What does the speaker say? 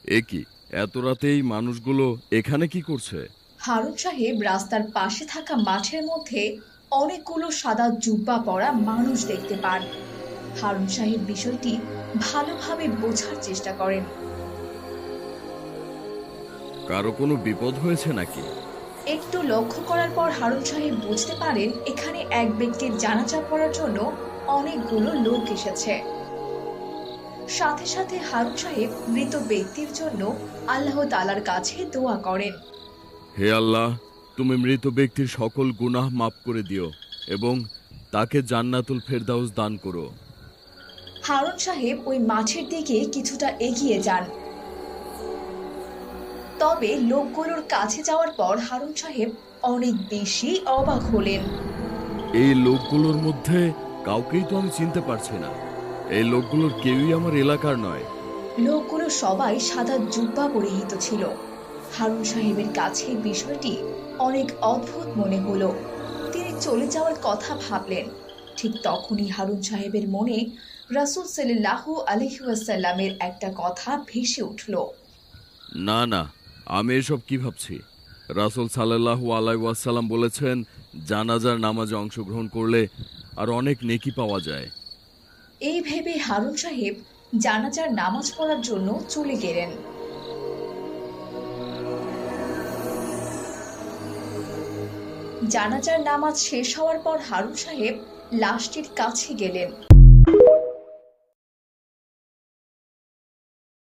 এ কি, এত রাতে এই মানুষগুলো এখানে কি করছে? হারুন সাহেব রাস্তার পাশে থাকা মাঠের মধ্যে অনেকগুলো সাদা জুব্বা পরা মানুষ দেখতে পান। হারুন সাহেব বিষয়টি ভালোভাবে বোঝার চেষ্টা করেন। কারো কোনো বিপদ হয়েছে নাকি? একটু লক্ষ্য করার পর হারুন সাহেব বুঝতে পারেন এখানে এক ব্যক্তির জানাজা পড়ার জন্য অনেকগুলো লোক এসেছে। সাথে সাথে হারুন সাহেব মৃত ব্যক্তির জন্য আল্লাহ তাআলার কাছে দোয়া করেন। হে আল্লাহ, তুমি মৃত ব্যক্তির সকল গুনাহ মাফ করে দিও এবং তাকে জান্নাতুল ফেরদাউস দান করো। হারুন সাহেব ওই মাঠের দিকে কিছুটা এগিয়ে যান। তবে লোকগুলোর কাছে যাওয়ার পর হারুন সাহেব অনেক বেশি অবাক হলেন। এই লোকগুলোর মধ্যে কাউকেই তো আমি চিনতে পারছি না। এই লোকগুলোর কেউই আমার এলাকার নয়। লোকগুলো সবাই সাদা জুব্বা পরিহিত ছিল। হারুন সাহেবের কাছে বিষয়টি অনেক অদ্ভুত মনে হলো। তিনি চলে যাওয়ার কথা ভাবলেন। ঠিক তখনই হারুন সাহেবের মনে রাসূল সাল্লাল্লাহু আলাইহি ওয়াসাল্লামের একটা কথা ভেসে উঠল। না না, আমি এসব কি ভাবছি? রাসূল সাল্লাল্লাহু আলাইহি ওয়াসাল্লাম বলেছেন, জানাজার নামাজে অংশগ্রহণ করলে আর অনেক নেকি পাওয়া যায়। এই ভেবে হারুন সাহেব জানাজার নামাজ পড়ার জন্য চলে গেলেন। জানাজার নামাজ শেষ হওয়ার পর হারুন সাহেব লাশটির কাছে গেলেন।